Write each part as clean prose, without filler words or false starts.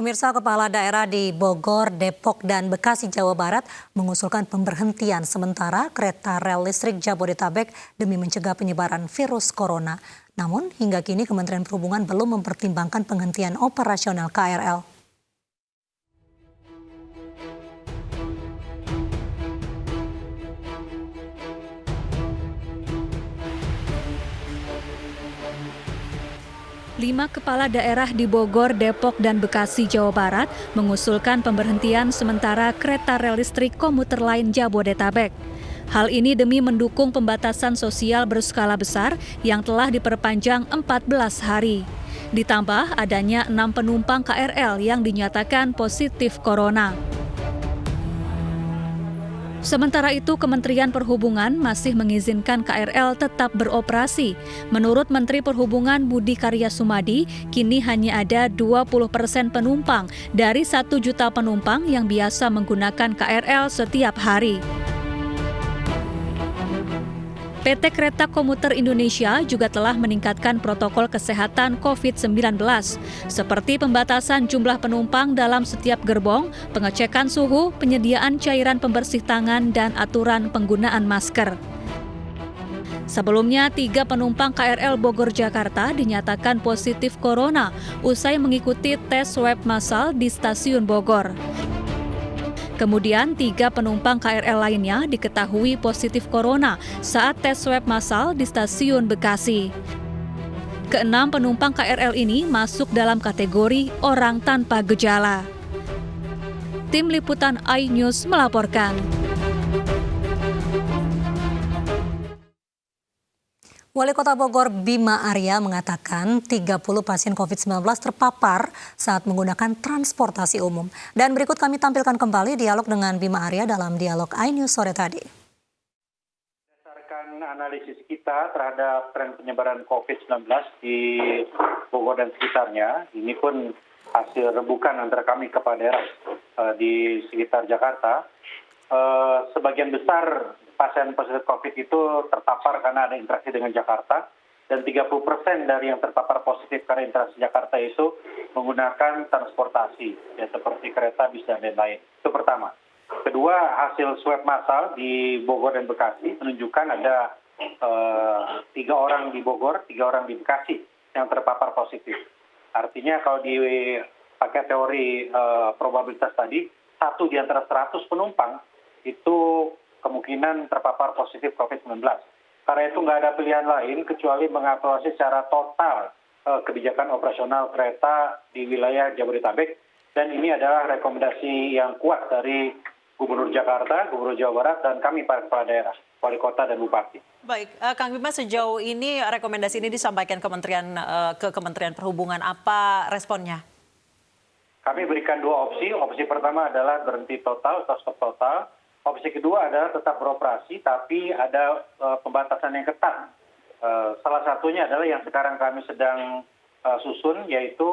Pemirsa, kepala daerah di Bogor, Depok, dan Bekasi, Jawa Barat mengusulkan pemberhentian sementara kereta rel listrik Jabodetabek demi mencegah penyebaran virus corona. Namun, hingga kini Kementerian Perhubungan belum mempertimbangkan penghentian operasional KRL. Lima kepala daerah di Bogor, Depok, dan Bekasi, Jawa Barat mengusulkan pemberhentian sementara kereta rel listrik komuter lain Jabodetabek. Hal ini demi mendukung pembatasan sosial berskala besar yang telah diperpanjang 14 hari. Ditambah adanya 6 penumpang KRL yang dinyatakan positif corona. Sementara itu, Kementerian Perhubungan masih mengizinkan KRL tetap beroperasi. Menurut Menteri Perhubungan Budi Karya Sumadi, kini hanya ada 20% penumpang dari 1 juta penumpang yang biasa menggunakan KRL setiap hari. PT Kereta Komuter Indonesia juga telah meningkatkan protokol kesehatan COVID-19, seperti pembatasan jumlah penumpang dalam setiap gerbong, pengecekan suhu, penyediaan cairan pembersih tangan, dan aturan penggunaan masker. Sebelumnya, 3 penumpang KRL Bogor-Jakarta dinyatakan positif corona usai mengikuti tes swab massal di stasiun Bogor. Kemudian 3 penumpang KRL lainnya diketahui positif corona saat tes swab massal di stasiun Bekasi. Keenam penumpang KRL ini masuk dalam kategori orang tanpa gejala. Tim Liputan iNews melaporkan. Wali Kota Bogor Bima Arya mengatakan 30 pasien COVID-19 terpapar saat menggunakan transportasi umum. Dan berikut kami tampilkan kembali dialog dengan Bima Arya dalam dialog iNews sore tadi. Berdasarkan analisis kita terhadap tren penyebaran COVID-19 di Bogor dan sekitarnya, ini pun hasil rebukan antara kami kepala daerah di sekitar Jakarta, sebagian besar pasien positif COVID itu terpapar karena ada interaksi dengan Jakarta, dan 30% dari yang terpapar positif karena interaksi Jakarta itu menggunakan transportasi, ya seperti kereta, bis, dan lain-lain. Itu pertama. Kedua, hasil swab massal di Bogor dan Bekasi menunjukkan ada 3 orang di Bogor, 3 orang di Bekasi yang terpapar positif. Artinya kalau dipakai teori probabilitas tadi, 1 di antara 100 penumpang itu kemungkinan terpapar positif COVID-19. Karena itu nggak ada pilihan lain kecuali mengevaluasi secara total kebijakan operasional kereta di wilayah Jabodetabek. Dan ini adalah rekomendasi yang kuat dari Gubernur Jakarta, Gubernur Jawa Barat, dan kami para kepala daerah, wali kota dan bupati. Baik, Kang Bima, sejauh ini rekomendasi ini disampaikan ke Kementerian Perhubungan. Apa responnya? Kami berikan 2 opsi. Opsi pertama adalah berhenti total atau stop total. Opsi kedua adalah tetap beroperasi, tapi ada pembatasan yang ketat. Salah satunya adalah yang sekarang kami sedang susun, yaitu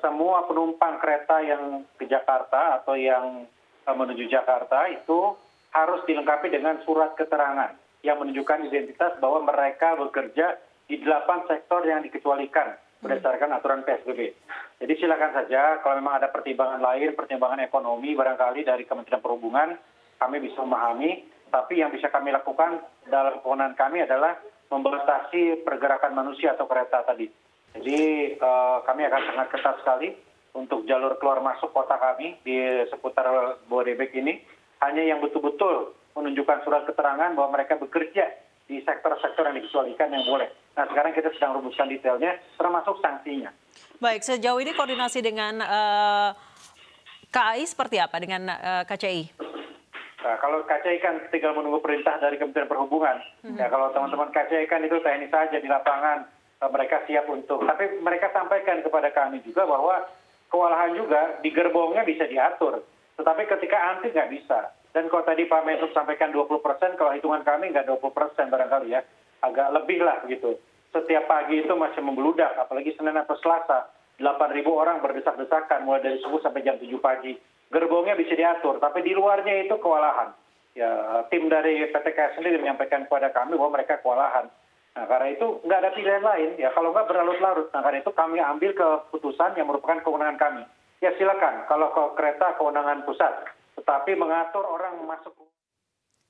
semua penumpang kereta yang ke Jakarta atau yang menuju Jakarta itu harus dilengkapi dengan surat keterangan yang menunjukkan identitas bahwa mereka bekerja di 8 sektor yang dikecualikan berdasarkan aturan PSBB. Jadi silakan saja kalau memang ada pertimbangan lain, pertimbangan ekonomi barangkali dari Kementerian Perhubungan, kami bisa memahami, tapi yang bisa kami lakukan dalam kewenangan kami adalah membatasi pergerakan manusia atau kereta tadi. Jadi kami akan sangat ketat sekali untuk jalur keluar masuk kota kami di seputar Bodebek ini, hanya yang betul-betul menunjukkan surat keterangan bahwa mereka bekerja di sektor-sektor yang dikecualikan yang boleh. Nah, sekarang kita sedang rumuskan detailnya, termasuk sanksinya. Baik, sejauh ini koordinasi dengan KAI seperti apa, dengan KCI? Nah, kalau KCI kan tinggal menunggu perintah dari Kementerian Perhubungan. Ya, kalau teman-teman KCI kan itu teknis saja di lapangan, mereka siap untuk. Tapi mereka sampaikan kepada kami juga bahwa kewalahan juga di gerbongnya bisa diatur. Tetapi ketika antri nggak bisa. Dan kalau tadi Pak Menhub sampaikan 20%, kalau hitungan kami nggak 20% barangkali ya. Agak lebih lah begitu. Setiap pagi itu masih membeludak, apalagi Senin atau Selasa. 8.000 orang berdesak-desakan mulai dari subuh sampai jam 7 pagi. Gerbongnya bisa diatur, tapi di luarnya itu kewalahan. Ya, tim dari PTKS sendiri menyampaikan kepada kami bahwa mereka kewalahan. Nah, karena itu nggak ada pilihan lain. Ya, kalau nggak berlarut-larut. Nah, karena itu kami ambil keputusan yang merupakan kewenangan kami. ya silakan. Kalau ke kereta kewenangan pusat, tetapi mengatur orang masuk.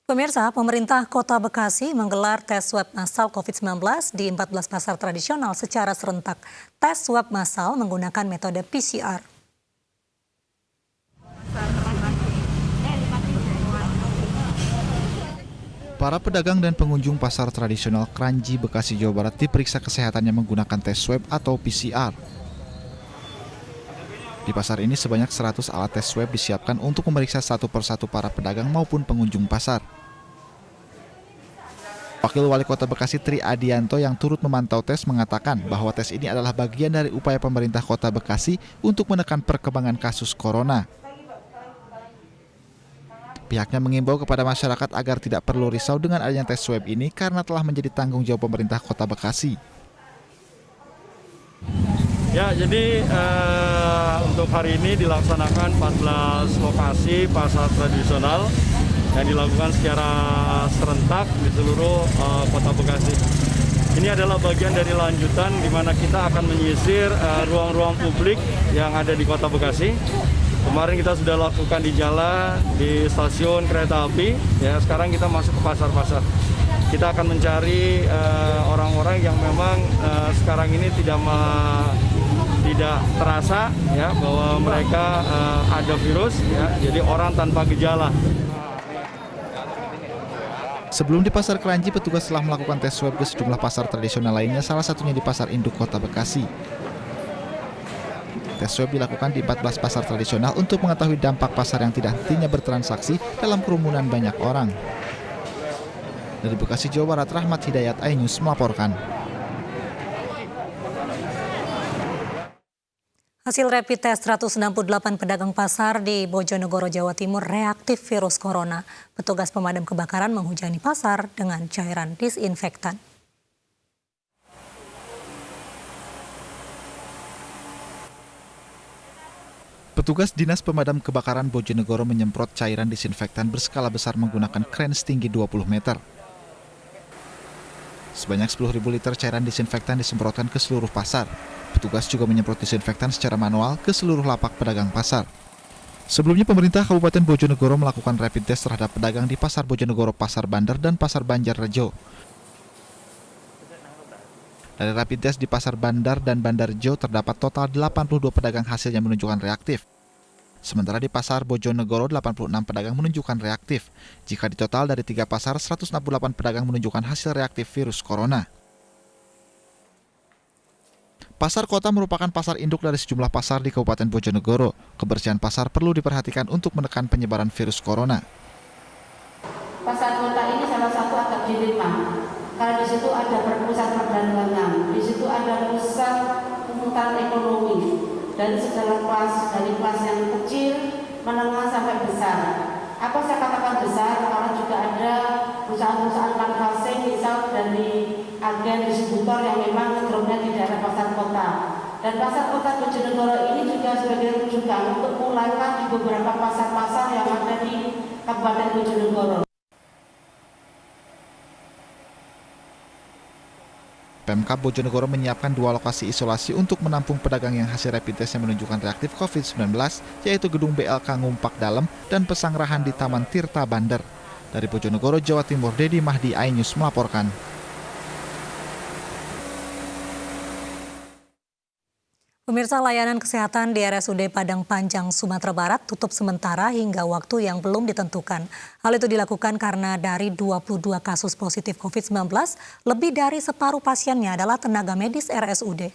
Pemirsa, pemerintah Kota Bekasi menggelar tes swab massal COVID-19 di 14 pasar tradisional secara serentak. Tes swab massal menggunakan metode PCR. Para pedagang dan pengunjung pasar tradisional Kranji, Bekasi, Jawa Barat diperiksa kesehatannya menggunakan tes swab atau PCR. Di pasar ini sebanyak 100 alat tes swab disiapkan untuk memeriksa satu persatu para pedagang maupun pengunjung pasar. Wakil Wali Kota Bekasi Tri Adianto yang turut memantau tes mengatakan bahwa tes ini adalah bagian dari upaya pemerintah Kota Bekasi untuk menekan perkembangan kasus corona. Pihaknya mengimbau kepada masyarakat agar tidak perlu risau dengan adanya tes swab ini karena telah menjadi tanggung jawab pemerintah Kota Bekasi. Ya, jadi untuk hari ini dilaksanakan 14 lokasi pasar tradisional yang dilakukan secara serentak di seluruh Kota Bekasi. Ini adalah bagian dari lanjutan di mana kita akan menyisir ruang-ruang publik yang ada di Kota Bekasi. Kemarin kita sudah lakukan di jalan, di stasiun kereta api, ya sekarang kita masuk ke pasar-pasar. Kita akan mencari orang-orang yang memang sekarang ini tidak terasa ya bahwa mereka ada virus, ya, jadi orang tanpa gejala. Sebelum di Pasar Kranji, petugas telah melakukan tes swab ke sejumlah pasar tradisional lainnya, salah satunya di Pasar Induk Kota Bekasi. Tes swab dilakukan di 14 pasar tradisional untuk mengetahui dampak pasar yang tidak hentinya bertransaksi dalam kerumunan banyak orang. Dari Bekasi, Jawa Barat, Rahmat Hidayat, iNews melaporkan. Hasil rapid test 168 pedagang pasar di Bojonegoro, Jawa Timur reaktif virus corona. Petugas pemadam kebakaran menghujani pasar dengan cairan disinfektan. Petugas Dinas Pemadam Kebakaran Bojonegoro menyemprot cairan disinfektan berskala besar menggunakan kren setinggi 20 meter. Sebanyak 10.000 liter cairan disinfektan disemprotkan ke seluruh pasar. Petugas juga menyemprot disinfektan secara manual ke seluruh lapak pedagang pasar. Sebelumnya pemerintah Kabupaten Bojonegoro melakukan rapid test terhadap pedagang di Pasar Bojonegoro, Pasar Bandar, dan Pasar Banjarrejo. Dari rapid test di Pasar Bandar dan Bandarjo terdapat total 82 pedagang hasilnya menunjukkan reaktif. Sementara di Pasar Bojonegoro 86 pedagang menunjukkan reaktif. Jika ditotal dari 3 pasar, 168 pedagang menunjukkan hasil reaktif virus corona. Pasar kota merupakan pasar induk dari sejumlah pasar di Kabupaten Bojonegoro. Kebersihan pasar perlu diperhatikan untuk menekan penyebaran virus corona. Pasar kota ini salah satu atap dilema, karena di situ ada pusat perdagangan, di situ ada pusat pungutan ekonomi dari segala kelas, dari kelas yang kecil, menengah sampai besar. Apa saya katakan besar? Karena juga ada perusahaan-perusahaan kanvasing, misal dari agen distributor yang memang ngetrumnya di daerah pasar kota. Dan pasar kota Bojonegoro ini juga sebagai rujukan untuk mulaikan di beberapa pasar-pasar yang ada di Kabupaten Bojonegoro. Pemkab Bojonegoro menyiapkan 2 lokasi isolasi untuk menampung pedagang yang hasil rapid testnya menunjukkan reaktif COVID-19, yaitu Gedung BLK Ngumpak Dalam dan Pesanggerahan di Taman Tirta Bandar. Dari Bojonegoro, Jawa Timur, Dedi Mahdi, iNews melaporkan. Pemirsa, layanan kesehatan di RSUD Padang Panjang, Sumatera Barat tutup sementara hingga waktu yang belum ditentukan. Hal itu dilakukan karena dari 22 kasus positif COVID-19, lebih dari separuh pasiennya adalah tenaga medis RSUD.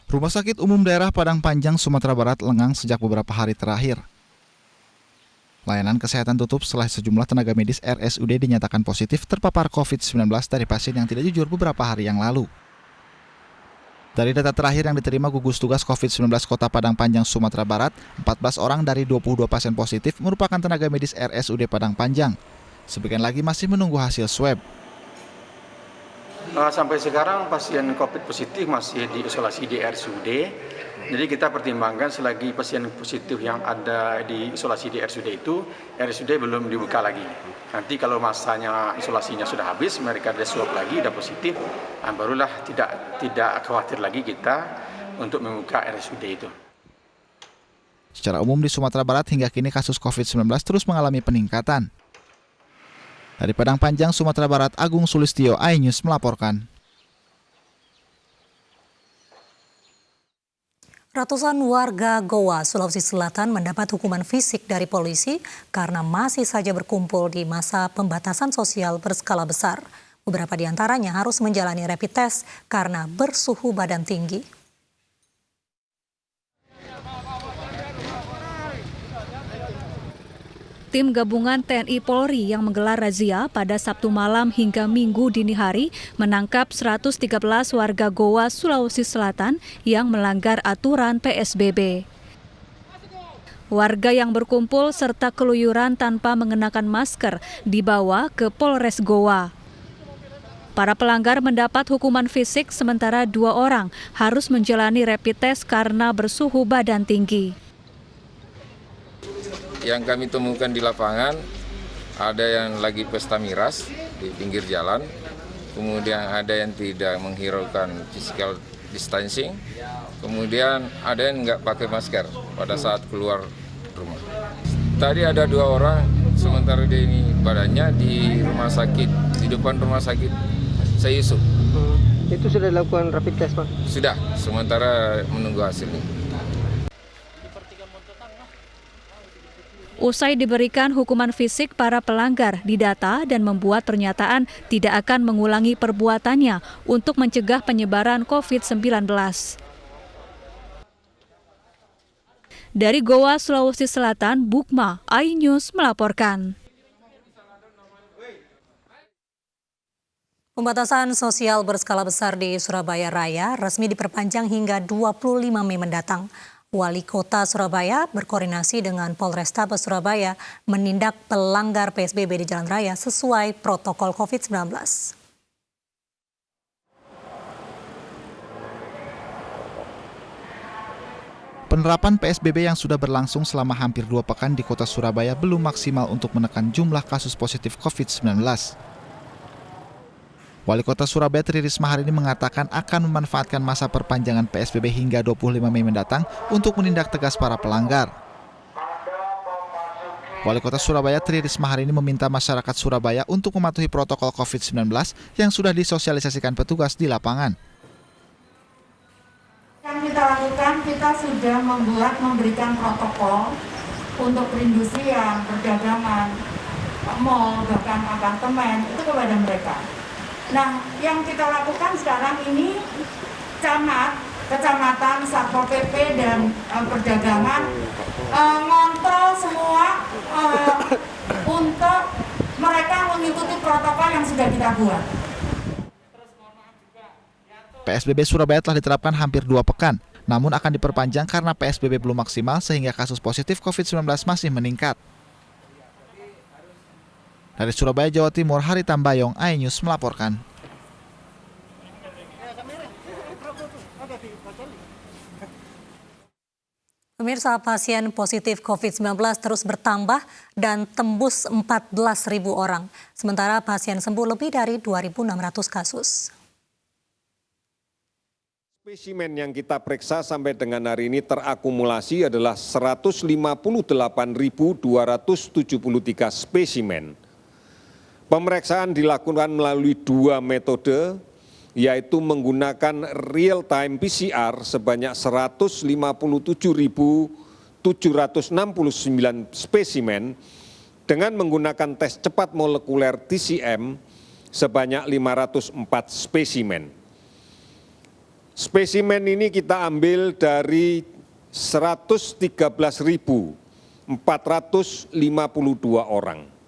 Rumah Sakit Umum Daerah Padang Panjang, Sumatera Barat lengang sejak beberapa hari terakhir. Layanan kesehatan tutup setelah sejumlah tenaga medis RSUD dinyatakan positif terpapar COVID-19 dari pasien yang tidak jujur beberapa hari yang lalu. Dari data terakhir yang diterima gugus tugas COVID-19 Kota Padang Panjang, Sumatera Barat, 14 orang dari 22 pasien positif merupakan tenaga medis RSUD Padang Panjang. Sebagian lagi masih menunggu hasil swab. Sampai sekarang pasien COVID positif masih diisolasi di RSUD Jadi kita pertimbangkan selagi pasien positif yang ada di isolasi di RSUD itu, RSUD belum dibuka lagi. Nanti kalau masanya isolasinya sudah habis, mereka ada swab lagi, ada positif, barulah tidak khawatir lagi kita untuk membuka RSUD itu. Secara umum di Sumatera Barat hingga kini kasus COVID-19 terus mengalami peningkatan. Dari Padang Panjang, Sumatera Barat, Agung Sulistyo, iNews melaporkan. Ratusan warga Goa, Sulawesi Selatan mendapat hukuman fisik dari polisi karena masih saja berkumpul di masa pembatasan sosial berskala besar. Beberapa di antaranya harus menjalani rapid test karena bersuhu badan tinggi. Tim gabungan TNI Polri yang menggelar razia pada Sabtu malam hingga Minggu dini hari menangkap 113 warga Goa, Sulawesi Selatan yang melanggar aturan PSBB. Warga yang berkumpul serta keluyuran tanpa mengenakan masker dibawa ke Polres Goa. Para pelanggar mendapat hukuman fisik sementara 2 orang harus menjalani rapid test karena bersuhu badan tinggi. Yang kami temukan di lapangan, ada yang lagi pesta miras di pinggir jalan, kemudian ada yang tidak menghiraukan physical distancing, kemudian ada yang nggak pakai masker pada saat keluar rumah. Tadi ada 2 orang, sementara dia ini badannya di rumah sakit, di depan rumah sakit Sayusuf. Itu sudah dilakukan rapid test, Pak? Sudah, sementara menunggu hasilnya. Usai diberikan hukuman fisik, para pelanggar didata dan membuat pernyataan tidak akan mengulangi perbuatannya untuk mencegah penyebaran COVID-19. Dari Goa, Sulawesi Selatan, Bukma, iNews melaporkan. Pembatasan sosial berskala besar di Surabaya Raya resmi diperpanjang hingga 25 Mei mendatang. Wali Kota Surabaya berkoordinasi dengan Polrestabes Surabaya menindak pelanggar PSBB di jalan raya sesuai protokol COVID-19. Penerapan PSBB yang sudah berlangsung selama hampir 2 pekan di Kota Surabaya belum maksimal untuk menekan jumlah kasus positif COVID-19. Wali Kota Surabaya Tri Risma hari ini mengatakan akan memanfaatkan masa perpanjangan PSBB hingga 25 Mei mendatang untuk menindak tegas para pelanggar. Wali Kota Surabaya Tri Risma hari ini meminta masyarakat Surabaya untuk mematuhi protokol COVID-19 yang sudah disosialisasikan petugas di lapangan. Yang kita lakukan, kita sudah memberikan protokol untuk perindustrian, perdagangan, mal, bahkan apartemen, itu kepada mereka. Nah, yang kita lakukan sekarang ini kecamatan, Satpol PP dan perdagangan ngontrol semua untuk mereka mengikuti protokol yang sudah kita buat. PSBB Surabaya telah diterapkan hampir 2 pekan, namun akan diperpanjang karena PSBB belum maksimal sehingga kasus positif COVID-19 masih meningkat. Dari Surabaya, Jawa Timur, Hari Tambayong, iNews melaporkan. Pemirsa, pasien positif COVID-19 terus bertambah dan tembus 14.000 orang. Sementara pasien sembuh lebih dari 2.600 kasus. Spesimen yang kita periksa sampai dengan hari ini terakumulasi adalah 158.273 spesimen. Pemeriksaan dilakukan melalui 2 metode, yaitu menggunakan real-time PCR sebanyak 157.769 spesimen dengan menggunakan tes cepat molekuler TCM sebanyak 504 spesimen. Spesimen ini kita ambil dari 113.452 orang.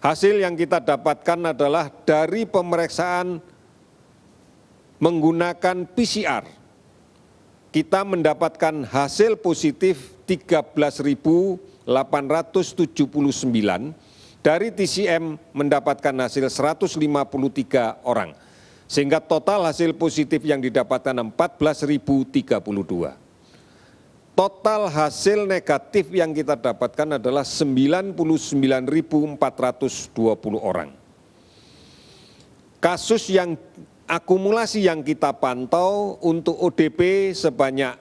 Hasil yang kita dapatkan adalah dari pemeriksaan menggunakan PCR, kita mendapatkan hasil positif 13.879, dari TCM mendapatkan hasil 153 orang, sehingga total hasil positif yang didapatkan 14.032. total hasil negatif yang kita dapatkan adalah 99.420 orang. Kasus yang akumulasi yang kita pantau untuk ODP sebanyak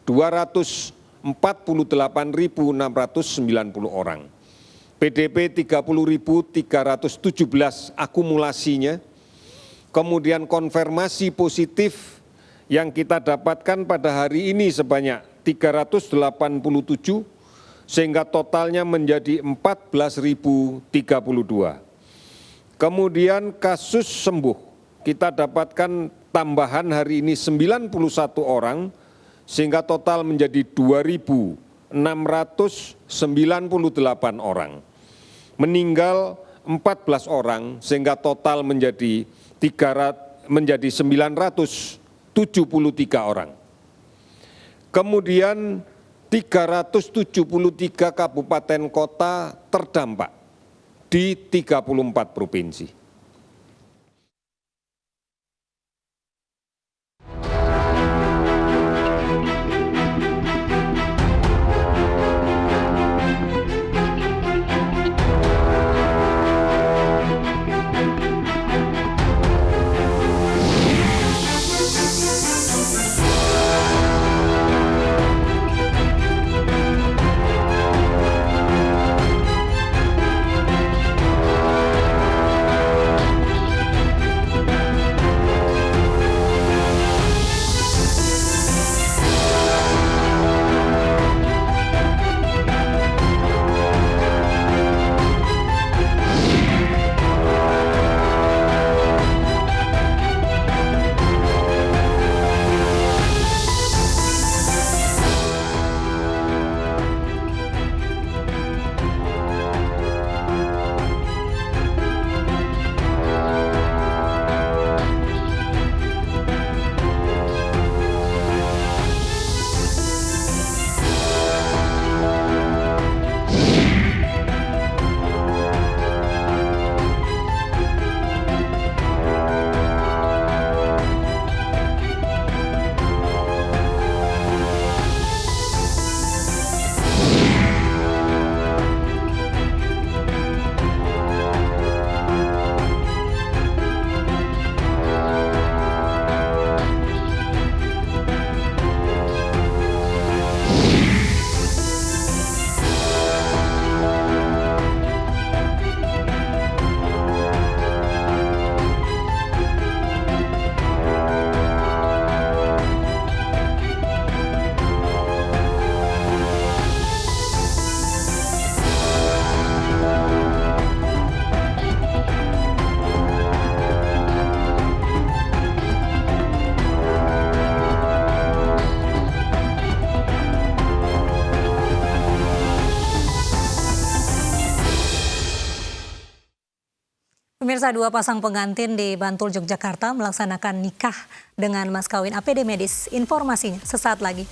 248.690 orang. PDP 30.317 akumulasinya. Kemudian konfirmasi positif yang kita dapatkan pada hari ini sebanyak 387, sehingga totalnya menjadi 14.032. Kemudian kasus sembuh, kita dapatkan tambahan hari ini 91 orang, sehingga total menjadi 2.698 orang. Meninggal 14 orang, sehingga total menjadi 973 orang. Kemudian 373 kabupaten kota terdampak di 34 provinsi. Pemirsa, dua pasang pengantin di Bantul, Yogyakarta melaksanakan nikah dengan mas kawin APD medis. Informasinya sesaat lagi.